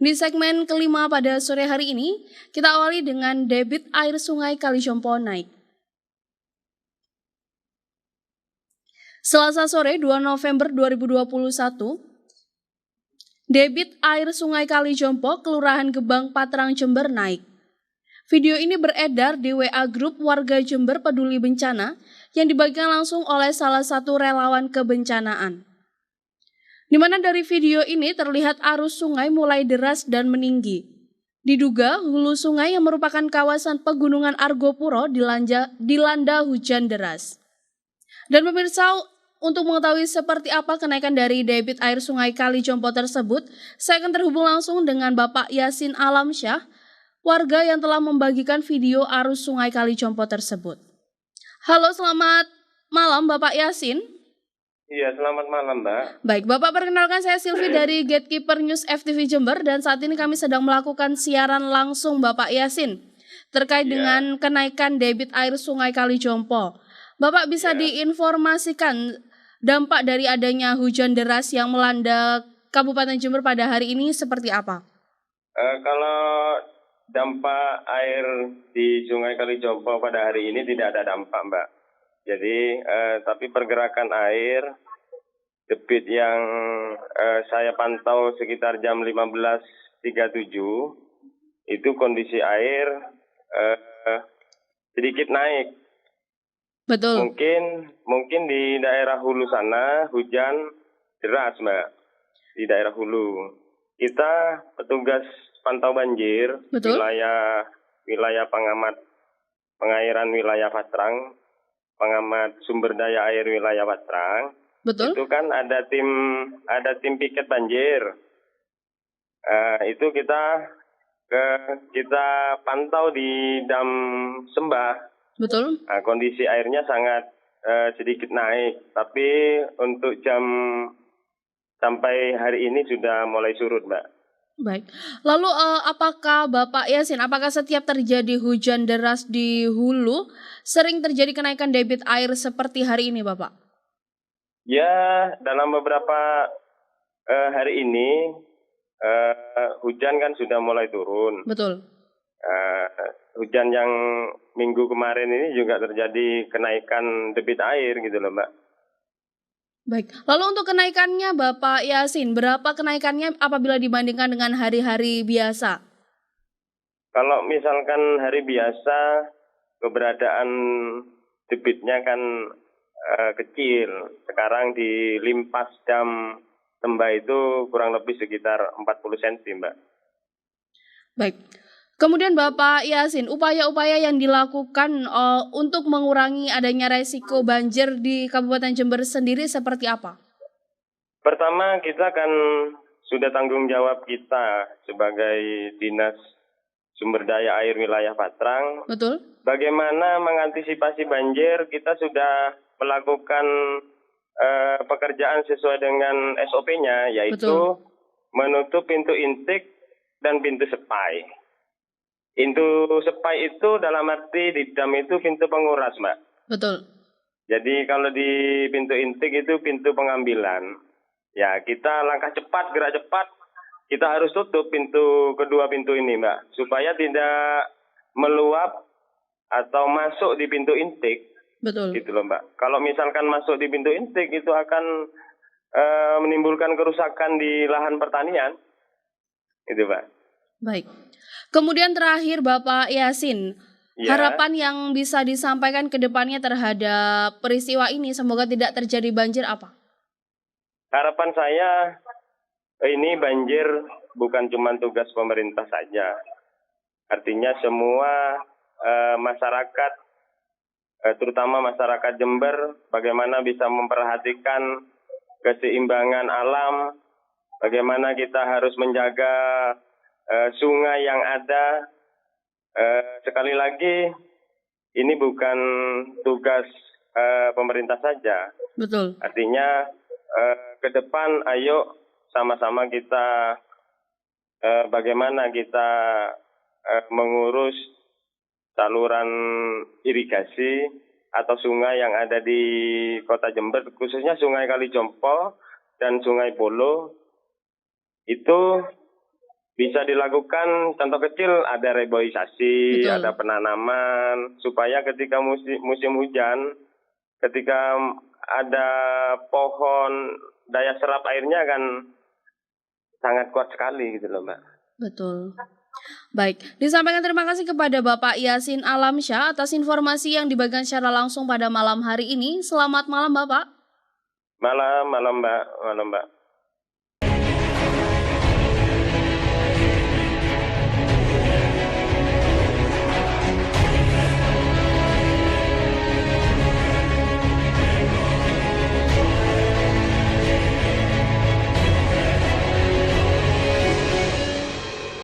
Di segmen kelima pada sore hari ini, kita awali dengan debit air Sungai Kalijompo naik. Selasa sore 2 November 2021, debit air Sungai Kalijompo, Kelurahan Gebang, Patrang, Jember naik. Video ini beredar di WA grup warga Jember Peduli Bencana yang dibagikan langsung oleh salah satu relawan kebencanaan. Di mana dari video ini terlihat arus sungai mulai deras dan meninggi. Diduga hulu sungai yang merupakan kawasan pegunungan Argopuro dilanda hujan deras. Dan pemirsa, untuk mengetahui seperti apa kenaikan dari debit air Sungai Kalijompo tersebut, saya akan terhubung langsung dengan Bapak Yasin Alamsyah, warga yang telah membagikan video arus Sungai Kalijompo tersebut. Halo, selamat malam Bapak Yasin. Iya, selamat malam, Mbak. Baik, Bapak, perkenalkan, saya Silvi dari Gatekeeper News FTV Jember dan saat ini kami sedang melakukan siaran langsung Bapak Yasin terkait dengan kenaikan debit air Sungai Kalijompo. Bapak bisa diinformasikan dampak dari adanya hujan deras yang melanda Kabupaten Jember pada hari ini seperti apa? Kalau dampak air di Sungai Kalijompo pada hari ini tidak ada dampak, Mbak. Jadi, tapi pergerakan air, debit yang saya pantau sekitar jam 15.37, itu kondisi air sedikit naik. Betul. Mungkin di daerah hulu sana hujan deras, Mbak. Di daerah hulu. Kita petugas pantau banjir, Betul. wilayah pengamat pengairan wilayah Patrang, pengamat sumber daya air wilayah Patrang. Betul. Itu kan ada tim piket banjir. Itu kita pantau di Dam Sembah. Betul. Kondisi airnya sangat sedikit naik, tapi untuk jam sampai hari ini sudah mulai surut, Mbak. Baik. Lalu apakah Bapak Yasin, apakah setiap terjadi hujan deras di hulu sering terjadi kenaikan debit air seperti hari ini, Bapak? Ya, dalam beberapa hari ini hujan kan sudah mulai turun. Betul. Hujan yang minggu kemarin ini juga terjadi kenaikan debit air gitu loh, Mbak. Baik, lalu untuk kenaikannya Bapak Yasin, berapa kenaikannya apabila dibandingkan dengan hari-hari biasa? Kalau misalkan hari biasa, keberadaan debitnya kan kecil. Sekarang di limpas Dam Sembah itu kurang lebih sekitar 40 cm, Mbak. Baik. Kemudian Bapak Yasin, upaya-upaya yang dilakukan untuk mengurangi adanya resiko banjir di Kabupaten Jember sendiri seperti apa? Pertama, kita kan sudah tanggung jawab kita sebagai Dinas Sumber Daya Air Wilayah Patrang. Betul. Bagaimana mengantisipasi banjir, kita sudah melakukan pekerjaan sesuai dengan SOP-nya, yaitu Betul. menutup pintu intik dan pintu sepai. Pintu sepai itu dalam arti di dam itu pintu penguras, Mbak. Betul. Jadi kalau di pintu intik itu pintu pengambilan. Ya, kita langkah cepat, gerak cepat. Kita harus tutup kedua pintu ini, Mbak, supaya tidak meluap atau masuk di pintu intik. Betul. Gitu loh, Mbak. Kalau misalkan masuk di pintu intik itu akan menimbulkan kerusakan di lahan pertanian. Gitu, Mbak. Baik. Kemudian terakhir Bapak Yasin, harapan yang bisa disampaikan ke depannya terhadap peristiwa ini, semoga tidak terjadi banjir apa? Harapan saya, ini banjir bukan cuma tugas pemerintah saja. Artinya semua masyarakat, terutama masyarakat Jember, bagaimana bisa memperhatikan keseimbangan alam, bagaimana kita harus menjaga sungai yang ada. Sekali lagi, ini bukan tugas pemerintah saja. Betul. Artinya ke depan ayo sama-sama kita bagaimana kita mengurus saluran irigasi atau sungai yang ada di Kota Jember, khususnya Sungai Kalijompo dan Sungai Polo, itu bisa dilakukan contoh kecil, ada reboisasi, Betul. ada penanaman, supaya ketika musim hujan, ketika ada pohon, daya serap airnya akan sangat kuat sekali gitu loh Mbak. Betul. Baik, disampaikan terima kasih kepada Bapak Yasin Alamsyah atas informasi yang dibagikan secara langsung pada malam hari ini. Selamat malam Bapak. Malam Mbak.